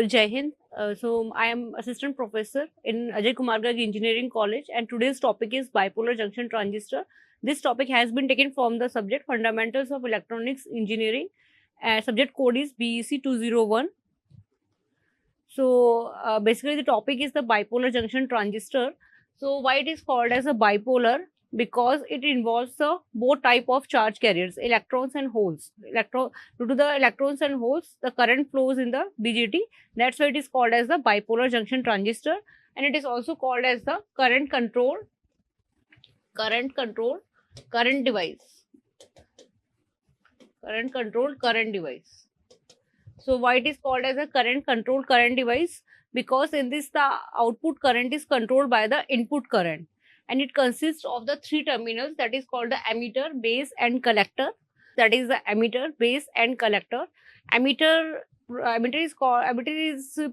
Jai Hind. I am assistant professor in Ajay Kumar Garg Engineering College, and today's topic is bipolar junction transistor. This topic has been taken from the subject Fundamentals of Electronics Engineering. Subject code is BEC 201. Basically, the topic is the bipolar junction transistor. So, why it is called as a bipolar? Because it involves both type of charge carriers, electrons and holes. Due to the electrons and holes, the current flows in the BJT. That's why it is called as the bipolar junction transistor, and it is also called as the current device. Current device. So why it is called as a current device? Because in this the output current is controlled by the input current, and it consists of the three terminals, that is called the emitter, base and collector. That is the emitter, base and collector. Emitter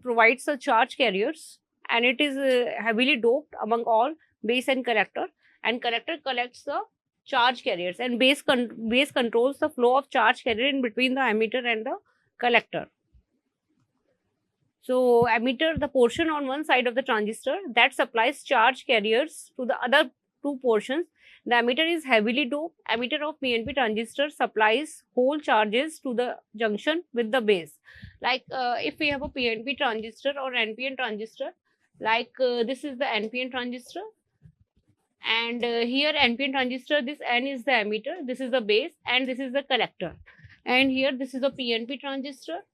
provides the charge carriers, and it is heavily doped among all base and collector collects the charge carriers, and base controls the flow of charge carrier in between the emitter and the collector. So emitter, the portion on one side of the transistor that supplies charge carriers to the other two portions. The emitter is heavily doped. Emitter of PNP transistor supplies whole charges to the junction with the base. Like if we have a PNP transistor or NPN transistor, like this is the NPN transistor, and here NPN transistor, this N is the emitter, this is the base, and this is the collector. And here this is a PNP transistor.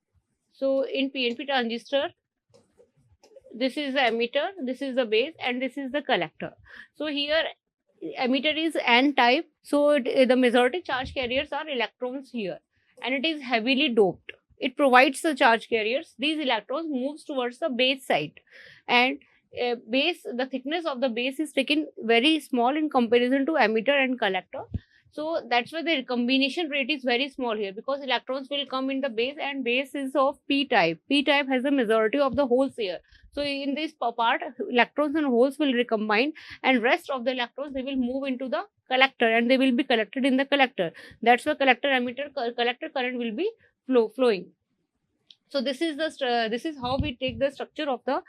So in PNP transistor, this is the emitter, this is the base, and this is the collector. So here emitter is N type. So the majority charge carriers are electrons here, and it is heavily doped. It provides the charge carriers. These electrons moves towards the base side, and base, the thickness of the base is taken very small in comparison to emitter and collector. So that's why the recombination rate is very small here, because electrons will come in the base, and base is of p type. P type has a majority of the holes here. So in this part, electrons and holes will recombine, and rest of the electrons, they will move into the collector, and they will be collected in the collector. That's why collector current will be flowing. So this is how we take the structure of the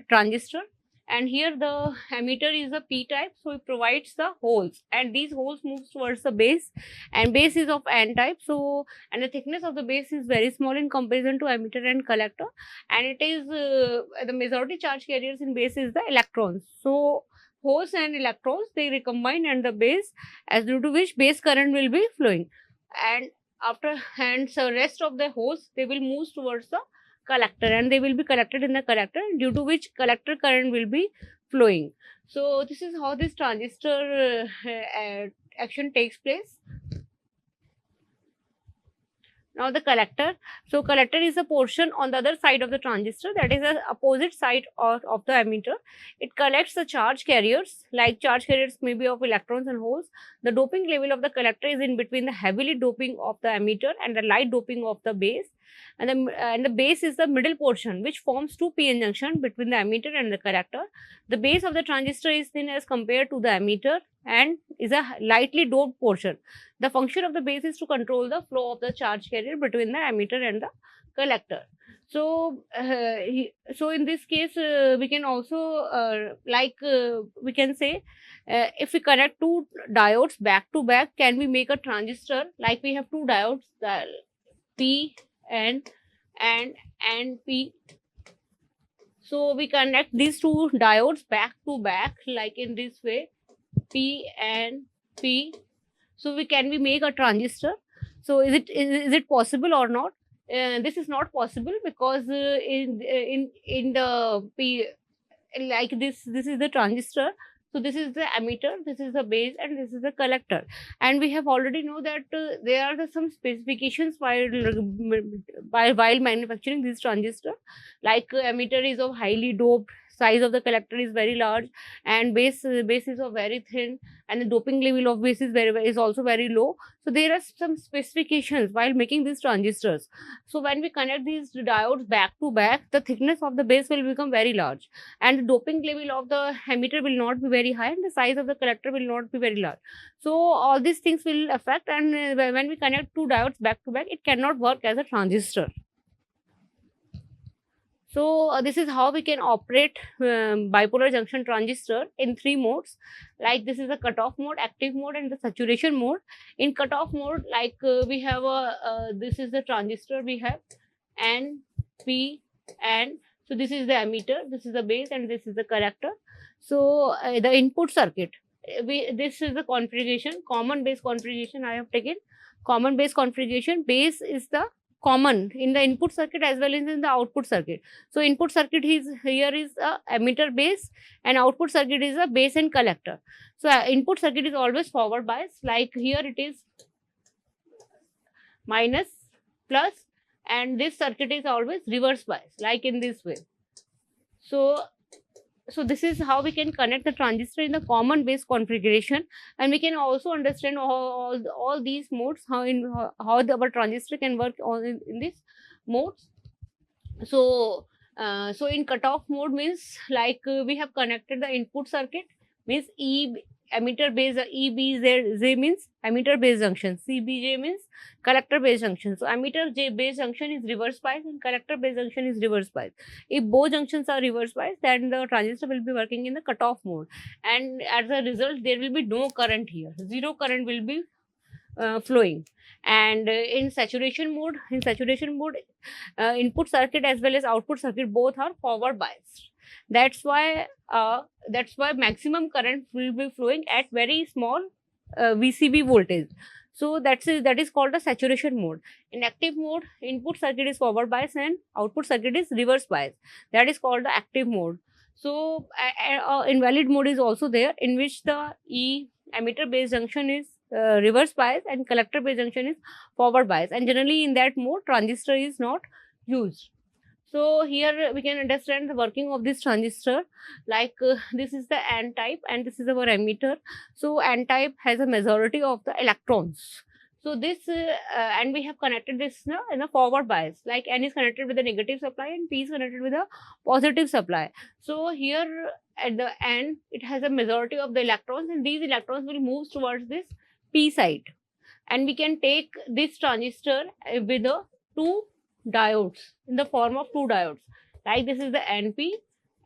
transistor. And here the emitter is a p type, so it provides the holes, and these holes moves towards the base, and base is of N type. So, and the thickness of the base is very small in comparison to emitter and collector, and it is the majority charge carriers in base is the electrons. So holes and electrons, they recombine and the base, as due to which base current will be flowing, and so rest of the holes, they will move towards the collector, and they will be collected in the collector, due to which collector current will be flowing. So this is how this transistor action takes place. Now the collector. So collector is a portion on the other side of the transistor, that is the opposite side of the emitter. It collects the charge carriers, like charge carriers may be of electrons and holes. The doping level of the collector is in between the heavily doping of the emitter and the light doping of the base. And the base is the middle portion, which forms two p-n junction between the emitter and the collector. The base of the transistor is thin as compared to the emitter and is a lightly doped portion. The function of the base is to control the flow of the charge carrier between the emitter and the collector. So, so in this case, we can also we can say, if we connect two diodes back to back, can we make a transistor? Like we have two diodes, P and P. So we connect these two diodes back to back, like in this way, P and P. So can we make a transistor? So is it possible or not? This is not possible, because in the P, like this is the transistor. So this is the emitter, this is the base, and this is the collector. And we have already know that there are some specifications while manufacturing this transistor. Like emitter is of highly doped, size of the collector is very large, and base is of very thin, and the doping level of base is also very low. So there are some specifications while making these transistors. So when we connect these diodes back to back, the thickness of the base will become very large, and the doping level of the emitter will not be very high, and the size of the collector will not be very large. So all these things will affect, and when we connect two diodes back to back, it cannot work as a transistor. So this is how we can operate bipolar junction transistor in 3 modes. Like this is the cutoff mode, active mode, and the saturation mode. In cutoff mode, like we have a this is the transistor we have N, P, and so this is the emitter, this is the base, and this is the collector. So the input circuit, this is the configuration, common base configuration I have taken. Common base configuration, base is the common in the input circuit as well as in the output circuit. So input circuit is here is a emitter base, and output circuit is a base and collector. So input circuit is always forward bias, like here it is minus, plus, and this circuit is always reverse bias, like in this way. So this is how we can connect the transistor in the common base configuration, and we can also understand all these modes, how our transistor can work in these modes. So so in cutoff mode means like we have connected the input circuit, means emitter base, EBZ means emitter base junction, CBJ means collector base junction. So emitter base junction is reverse bias and collector base junction is reverse bias. If both junctions are reverse bias, then the transistor will be working in the cutoff mode, and as a result there will be no current here, zero current will be flowing. And in saturation mode, input circuit as well as output circuit both are forward biased. That's why maximum current will be flowing at very small VCB voltage. So that is called the saturation mode. In active mode, input circuit is forward bias and output circuit is reverse bias. That is called the active mode. So invalid mode is also there, in which the emitter base junction is reverse bias and collector base junction is forward bias, and generally in that mode transistor is not used. So here we can understand the working of this transistor, like this is the N type and this is our emitter. So N type has a majority of the electrons. So this and we have connected this in a forward bias, like N is connected with the negative supply and P is connected with a positive supply. So here at the end it has a majority of the electrons, and these electrons will move towards this P side, and we can take this transistor with the two diodes in the form of two diodes, like this is the NP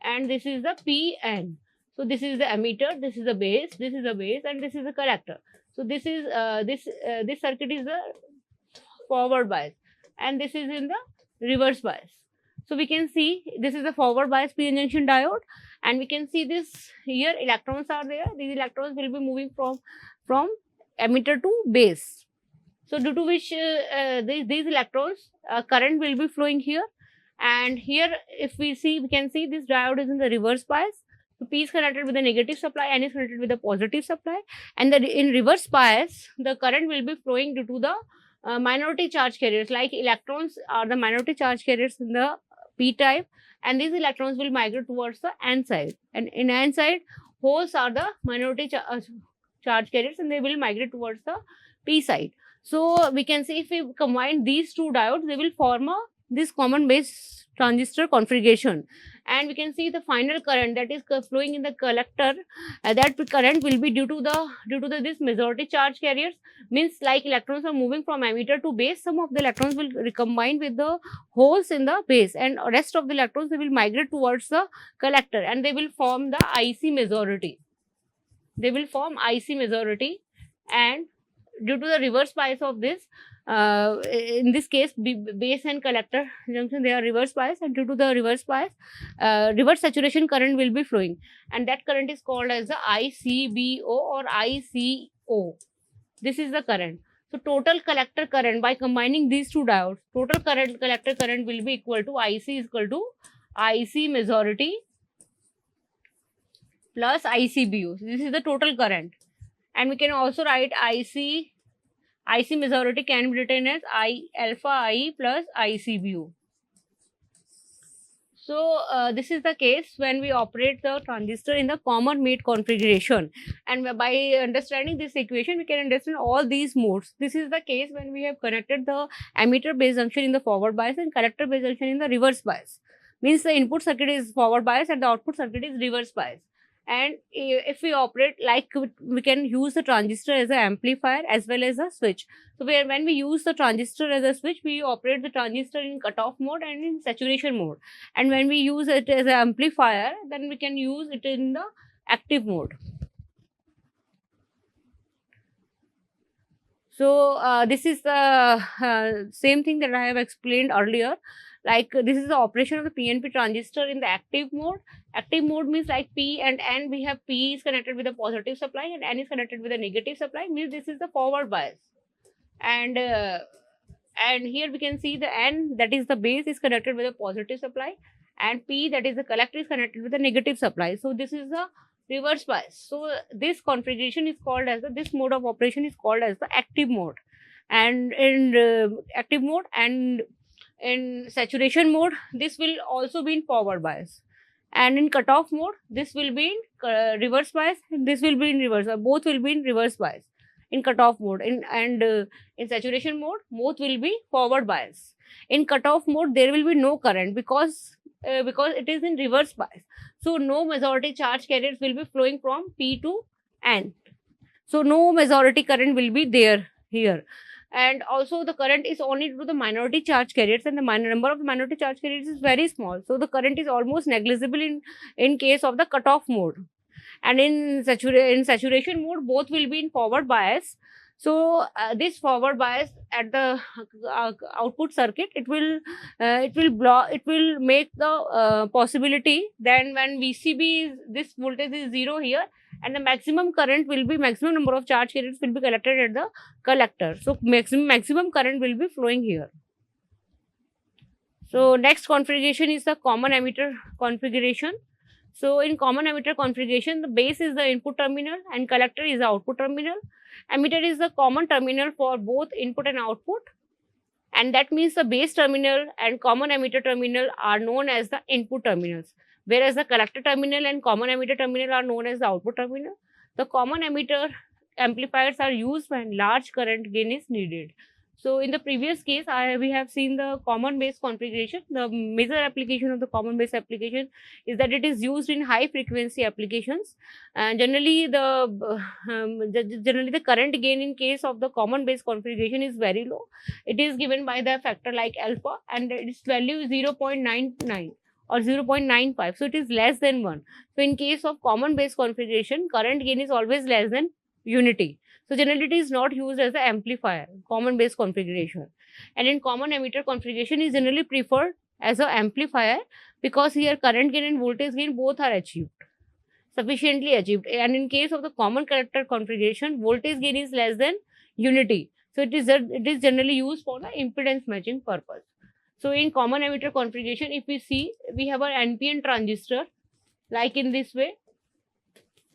and this is the PN. So this is the emitter, this is the base, and this is the collector. So this is this circuit is the forward bias, and this is in the reverse bias. So we can see this is the forward bias PN junction diode, and we can see this here electrons are there. These electrons will be moving from emitter to base. So due to which these electrons current will be flowing here, and here if we see, we can see this diode is in the reverse bias. So P is connected with the negative supply, N is connected with the positive supply, and in reverse bias the current will be flowing due to the minority charge carriers, like electrons are the minority charge carriers in the P type, and these electrons will migrate towards the N side, and in N side holes are the minority charge carriers, and they will migrate towards the P side. So we can see if we combine these two diodes, they will form this common base transistor configuration, and we can see the final current that is flowing in the collector. That current will be due to this majority charge carriers, means like electrons are moving from emitter to base. Some of the electrons will recombine with the holes in the base, and rest of the electrons they will migrate towards the collector, and they will form the IC majority. And due to the reverse bias of this, in this case base and collector junction, they are reverse bias, and due to the reverse bias reverse saturation current will be flowing, and that current is called as the ICBO or ICO. This is the current. So total collector current, by combining these two diodes, total collector current will be equal to IC is equal to IC majority plus ICBO. This is the total current. And we can also write IC majority can be written as I alpha I plus ICBO. So this is the case when we operate the transistor in the common mode configuration, and by understanding this equation we can understand all these modes. This is the case when we have connected the emitter base junction in the forward bias and collector base junction in the reverse bias. Means the input circuit is forward bias and the output circuit is reverse bias. And if we operate like, we can use the transistor as an amplifier as well as a switch. So when we use the transistor as a switch, we operate the transistor in cutoff mode and in saturation mode. And when we use it as an amplifier, then we can use it in the active mode. So this is the same thing that I have explained earlier. Like this is the operation of the PNP transistor in the active mode. Active mode means like P and N. We have P is connected with a positive supply and N is connected with a negative supply. Means this is the forward bias. And here we can see the N, that is the base, is connected with a positive supply, and P, that is the collector, is connected with a negative supply. So this is the reverse bias. So this configuration is called as this mode of operation is called as the active mode. And in active mode and in saturation mode, this will also be in forward bias. And in cutoff mode, this will be in reverse bias, and this will be in reverse. Both will be in reverse bias in cutoff mode. In saturation mode, both will be forward bias. In cutoff mode, there will be no current because it is in reverse bias. So no majority charge carriers will be flowing from P to N. So no majority current will be there here. And also the current is only to the minority charge carriers, and the number of the minority charge carriers is very small. So the current is almost negligible in case of the cutoff mode. And in saturation mode, both will be in forward bias. So this forward bias at the output circuit, it will make the possibility then when VCB is, this voltage is 0 here, and the maximum current will be, maximum number of charge carriers will be collected at the collector. So maximum current will be flowing here. So next configuration is the common emitter configuration. So in common emitter configuration, the base is the input terminal and collector is the output terminal. Emitter is the common terminal for both input and output, and that means the base terminal and common emitter terminal are known as the input terminals, whereas the collector terminal and common emitter terminal are known as the output terminal. The common emitter amplifiers are used when large current gain is needed. So in the previous case, we have seen the common base configuration. The major application of the common base application is that it is used in high frequency applications. And generally the current gain in case of the common base configuration is very low. It is given by the factor like alpha, and its value is 0.99 or 0.95. So it is less than 1. So in case of common base configuration, current gain is always less than unity. So generally it is not used as an amplifier, common base configuration. And in common emitter configuration is generally preferred as an amplifier because here current gain and voltage gain both are achieved, sufficiently achieved. And in case of the common collector configuration, voltage gain is less than unity. So it is generally used for the impedance matching purpose. So in common emitter configuration, if we see, we have an NPN transistor like in this way.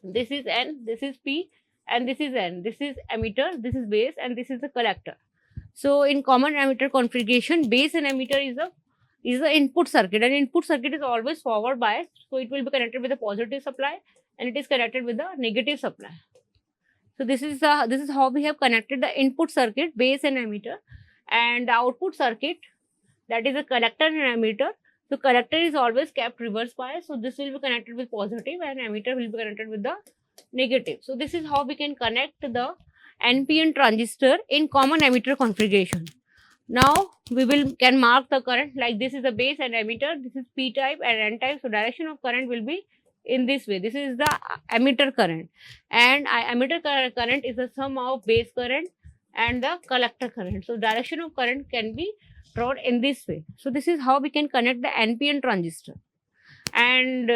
This is N, this is P, and this is N. This is emitter, this is base, and this is the collector. So in common emitter configuration, base and emitter is the input circuit, and input circuit is always forward biased. So it will be connected with a positive supply, and it is connected with a negative supply. So this is how we have connected the input circuit, base and emitter, and the output circuit, that is a collector and emitter. So collector is always kept reverse bias. So this will be connected with positive, and emitter will be connected with the negative. So this is how we can connect the NPN transistor in common emitter configuration. Now we can mark the current, like this is the base and emitter, this is P type and N type. So direction of current will be in this way. This is the emitter current, and emitter current is the sum of base current and the collector current. So direction of current can be drawn in this way. So this is how we can connect the NPN transistor. And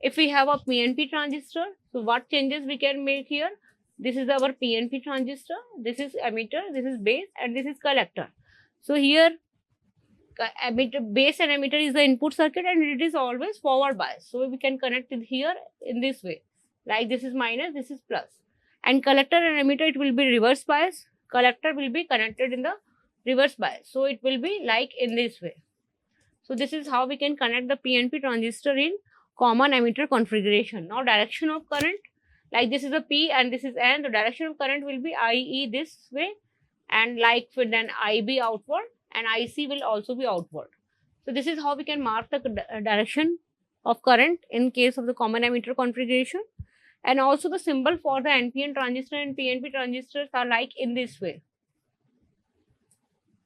if we have a PNP transistor, so what changes we can make here? This is our PNP transistor, this is emitter, this is base, and this is collector. So here base and emitter is the input circuit, and it is always forward bias. So we can connect it here in this way, like this is minus, this is plus. And collector and emitter, it will be reverse bias. Collector will be connected in the reverse bias. So it will be like in this way. So this is how we can connect the PNP transistor in common emitter configuration. Now direction of current, like this is a P and this is N, the direction of current will be IE this way, and like then IB outward, and IC will also be outward. So this is how we can mark the direction of current in case of the common emitter configuration. And also the symbol for the NPN transistor and PNP transistors are like in this way.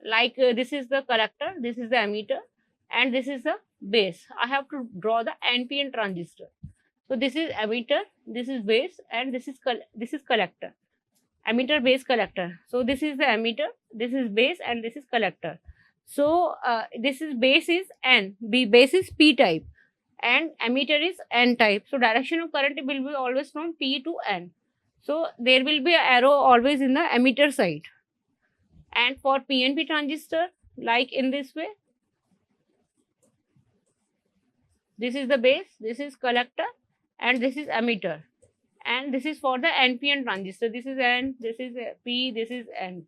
Like this is the collector, this is the emitter, and this is the base. I have to draw the NPN transistor. So this is emitter, this is base, and this is collector. Emitter, base, collector. So this is the emitter, this is base, and this is collector. So this is base is N, base is P type, and emitter is N type. So direction of current will be always from P to N. So there will be an arrow always in the emitter side. And for PNP transistor, like in this way, this is the base, this is collector, and this is emitter. And this is for the NPN transistor. This is N, this is P, this is N.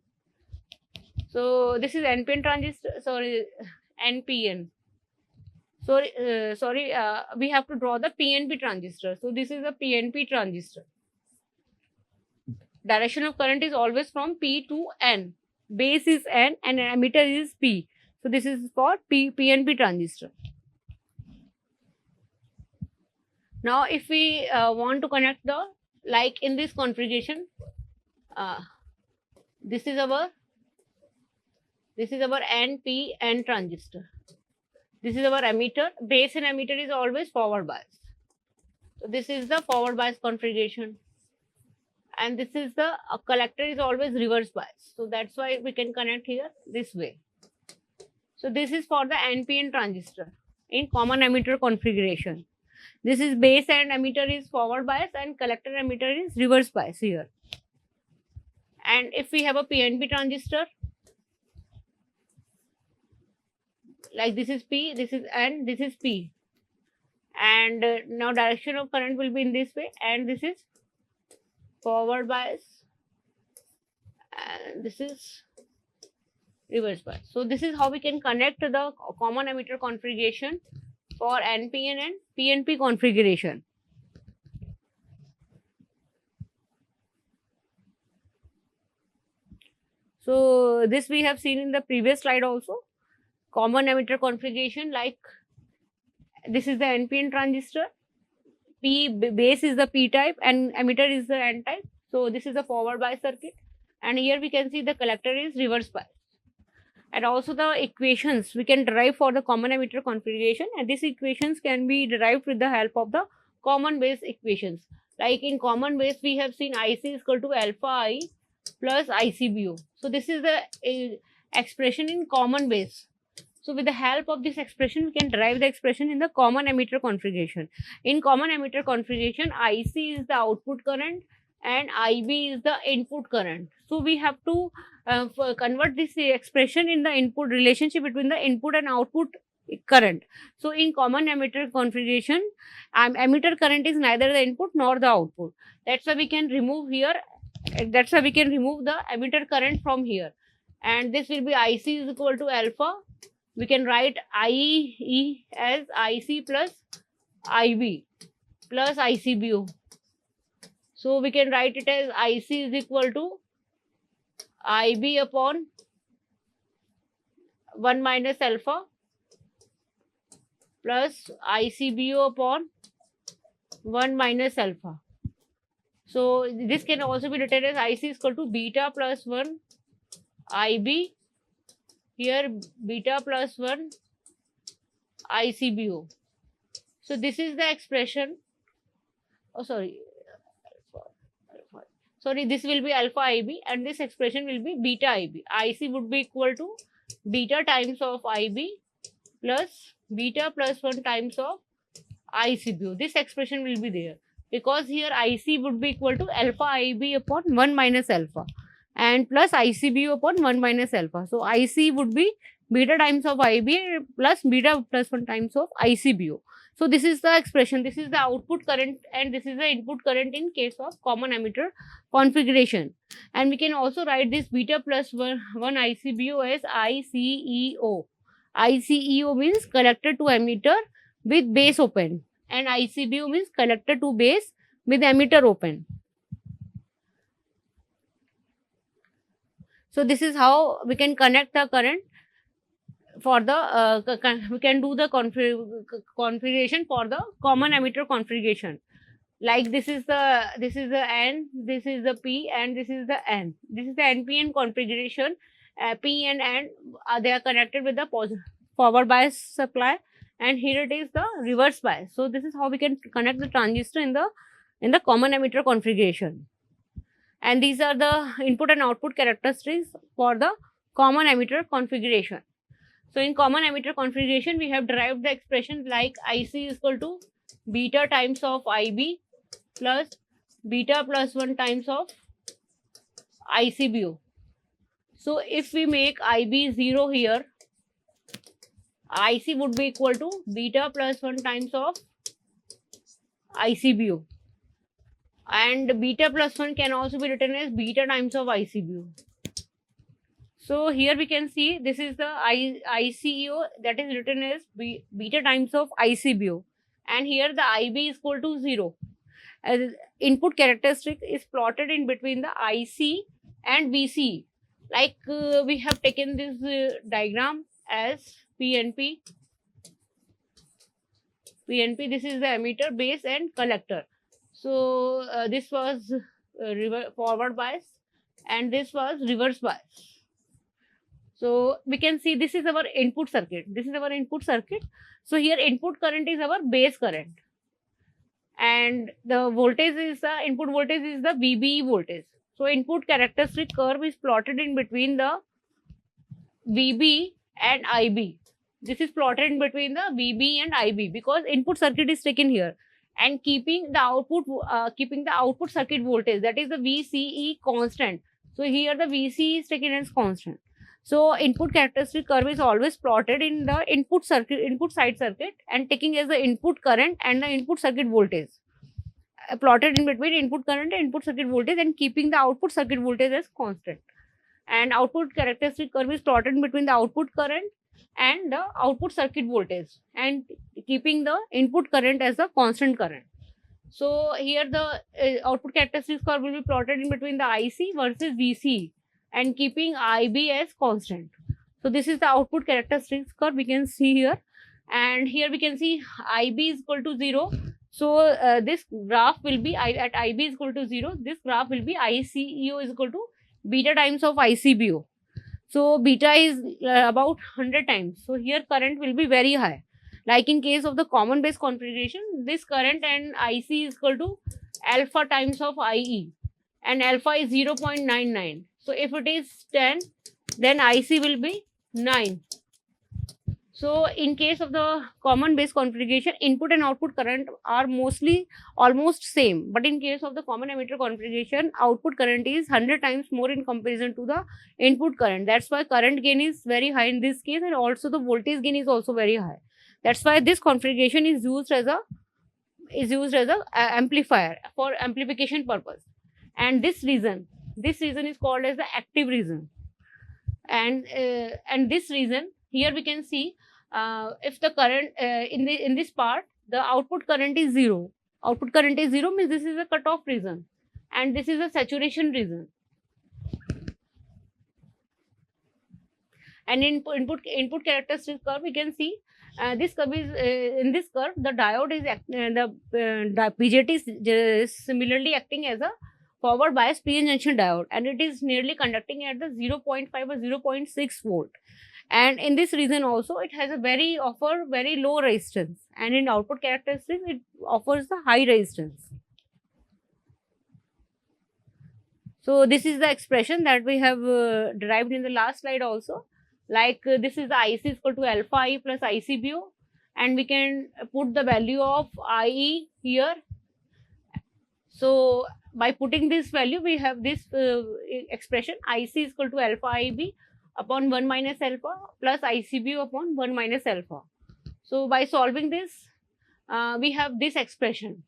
So this is NPN transistor, sorry, NPN. Sorry, we have to draw the PNP transistor. So this is a PNP transistor. Direction of current is always from P to N. Base is N and emitter is P. So this is for PNP transistor. Now if we want to connect the, like in this configuration, this is our NPN transistor. This is our emitter. Base and emitter is always forward bias. So this is the forward bias configuration. And this is the collector is always reverse bias. So that's why we can connect here this way. So this is for the NPN transistor in common emitter configuration. This is base and emitter is forward bias and collector emitter is reverse bias here. And if we have a PNP transistor, like this is P, this is N, this is P. And now direction of current will be in this way, and this is forward bias, and this is reverse bias. So this is how we can connect the common emitter configuration for NPN and PNP configuration. So this we have seen in the previous slide also. Common emitter configuration, like this is the NPN transistor. Base is the P type and emitter is the N type. So this is the forward bias circuit, and here we can see the collector is reverse bias. And also the equations we can derive for the common emitter configuration, and these equations can be derived with the help of the common base equations. Like in common base we have seen IC is equal to alpha I plus ICBO. So this is the expression in common base. So with the help of this expression, we can derive the expression in the common emitter configuration. In common emitter configuration, IC is the output current and IB is the input current. So we have to convert this expression in the input relationship between the input and output current. So in common emitter configuration, emitter current is neither the input nor the output. That's why we can remove here. That's why we can remove the emitter current from here. And this will be IC is equal to alpha. We can write IE as IC plus IB plus ICBO. So we can write it as IC is equal to IB upon 1 minus alpha plus ICBO upon 1 minus alpha. So this can also be written as IC is equal to beta plus 1 IB. Here beta plus 1 ICBO. So this is the expression. Oh, sorry, this will be alpha IB and this expression will be beta IB. IC would be equal to beta times of IB plus beta plus 1 times of ICBO. This expression will be there because here IC would be equal to alpha IB upon 1 minus alpha and plus ICBO upon 1 minus alpha. So IC would be beta times of IB plus beta plus 1 times of ICBO. So this is the expression, this is the output current and this is the input current in case of common emitter configuration. And we can also write this beta plus 1 ICBO as ICEO. ICEO means collector to emitter with base open and ICBO means collector to base with emitter open. So this is how we can connect the current for the we can do the configuration for the common emitter configuration. Like this is the N, this is the P, and this is the N. This is the NPN configuration. P and N they are connected with the forward bias supply, and here it is the reverse bias. So this is how we can connect the transistor in the common emitter configuration. And these are the input and output characteristics for the common emitter configuration. So in common emitter configuration, we have derived the expression like IC is equal to beta times of IB plus beta plus 1 times of ICBO. So if we make IB 0 here, IC would be equal to beta plus 1 times of ICBO. And beta plus 1 can also be written as beta times of ICBO. So here we can see this is the ICEO that is written as beta times of ICBO. And here the IB is equal to 0. As input characteristic is plotted in between the IC and VC. Like we have taken this diagram as PNP. This is the emitter, base and collector. So this was forward bias and this was reverse bias. So we can see this is our input circuit. So here input current is our base current. And the voltage is the input voltage is the VBE voltage. So input characteristic curve is plotted in between the VB and IB. This is plotted in between the VB and IB because input circuit is taken here, and keeping the output circuit voltage, that is the VCE, constant. So here the VCE is taken as constant. So input characteristic curve is always plotted in the input side circuit and taking as the input current and the input circuit voltage. Plotted in between input current and input circuit voltage and keeping the output circuit voltage as constant. And output characteristic curve is plotted in between the output current and the output circuit voltage and keeping the input current as a constant current. So here the output characteristics curve will be plotted in between the IC versus VC and keeping IB as constant. So this is the output characteristics curve we can see here, and here we can see IB is equal to 0. So this graph will be at IB is equal to 0. This graph will be ICEO is equal to beta times of ICBO. So beta is about 100 times. So here current will be very high. Like in case of the common base configuration, this current and IC is equal to alpha times of IE, and alpha is 0.99. So if it is 10, then IC will be 9. So in case of the common base configuration, input and output current are mostly almost same. But in case of the common emitter configuration, output current is 100 times more in comparison to the input current. That's why current gain is very high in this case, and also the voltage gain is also very high. That's why this configuration is used as a amplifier for amplification purpose. And this region is called as the active region. And this region here we can see if the current in this part the output current is 0. Output current is 0 means this is a cutoff region, and this is a saturation region. And in input characteristic curve we can see this curve is in this curve the diode is the BJT is similarly acting as a forward bias PN junction diode, and it is nearly conducting at the 0.5 or 0.6 volt. And in this region also it has a very low resistance, and in output characteristics it offers the high resistance. So this is the expression that we have derived in the last slide also. Like this is the IC is equal to alpha I plus ICBO, and we can put the value of IE here. So by putting this value we have this expression IC is equal to alpha IB upon 1 minus alpha plus ICBO upon 1 minus alpha. So by solving this we have this expression.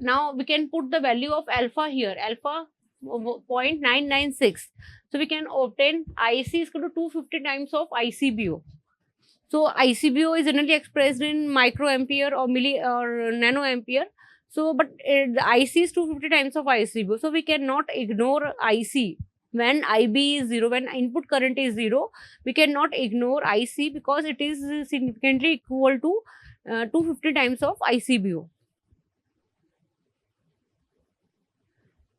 Now we can put the value of alpha here, alpha 0.996. So we can obtain IC is equal to 250 times of ICBO. So ICBO is generally expressed in microampere or milli or nanoampere. So but the IC is 250 times of ICBO. So we cannot ignore IC when IB is 0, when input current is 0, we cannot ignore IC because it is significantly equal to 250 times of ICBO.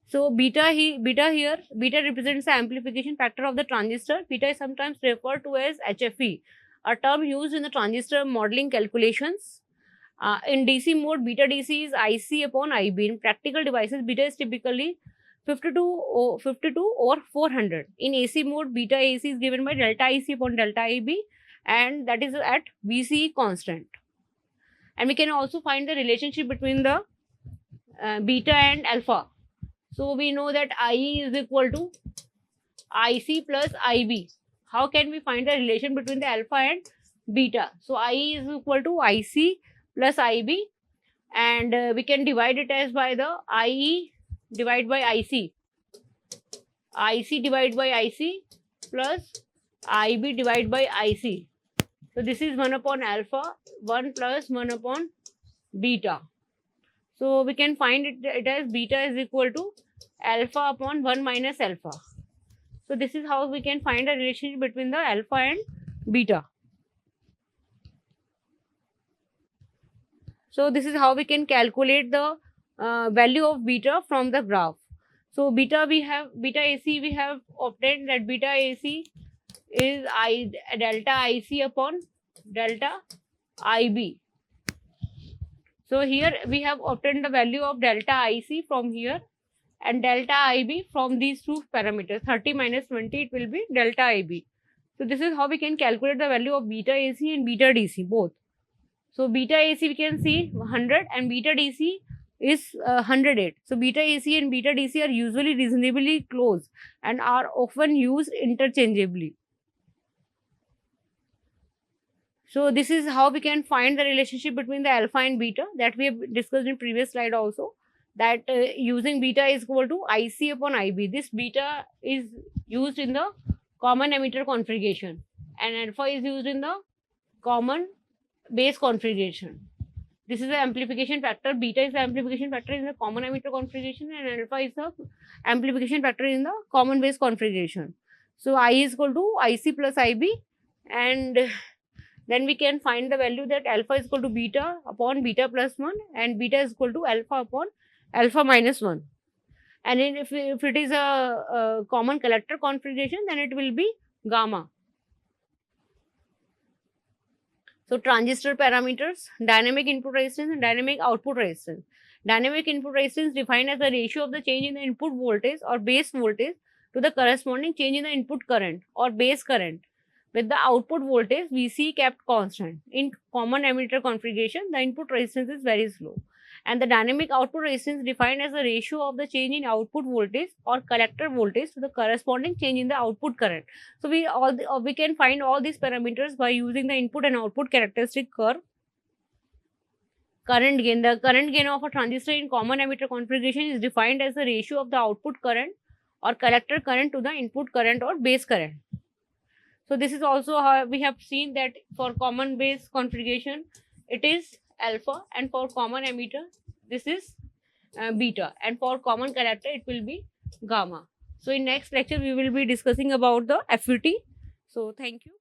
So beta represents the amplification factor of the transistor. Beta is sometimes referred to as HFE, a term used in the transistor modeling calculations. In DC mode, beta DC is IC upon IB. In practical devices, beta is typically 52 or 400. In AC mode, beta AC is given by delta IC upon delta IB, and that is at VC constant. And we can also find the relationship between the beta and alpha. So we know that IE is equal to IC plus IB. How can we find the relation between the alpha and beta? So IE is equal to IC plus IB, and we can divide it as by the IE divided by IC. IC divided by IC plus IB divided by IC. So this is 1 upon alpha, 1 plus 1 upon beta. So we can find it as beta is equal to alpha upon 1 minus alpha. So this is how we can find a relationship between the alpha and beta. So this is how we can calculate the value of beta from the graph. So beta AC, we have obtained that beta AC is delta IC upon delta IB. So here we have obtained the value of delta IC from here and delta IB from these two parameters. 30 minus 20, it will be delta IB. So this is how we can calculate the value of beta AC and beta DC both. So beta AC we can see 100 and beta DC is 108. So beta AC and beta DC are usually reasonably close and are often used interchangeably. So this is how we can find the relationship between the alpha and beta that we have discussed in previous slide also, that using beta is equal to IC upon IB. This beta is used in the common emitter configuration and alpha is used in the common base configuration. This is the amplification factor. Beta is the amplification factor in the common emitter configuration and alpha is the amplification factor in the common base configuration. So I is equal to IC plus IB, and then we can find the value that alpha is equal to beta upon beta plus 1 and beta is equal to alpha upon alpha minus 1. And then if it is a common collector configuration, then it will be gamma. So transistor parameters, dynamic input resistance and dynamic output resistance. Dynamic input resistance defined as the ratio of the change in the input voltage or base voltage to the corresponding change in the input current or base current, with the output voltage VC kept constant. In common emitter configuration, the input resistance is very slow. And the dynamic output resistance defined as the ratio of the change in output voltage or collector voltage to the corresponding change in the output current. So we can find all these parameters by using the input and output characteristic curve. Current gain. The current gain of a transistor in common emitter configuration is defined as the ratio of the output current or collector current to the input current or base current. So this is also how we have seen that for common base configuration, it is alpha, and for common emitter, this is beta, and for common collector, it will be gamma. So in next lecture, we will be discussing about the FET. So thank you.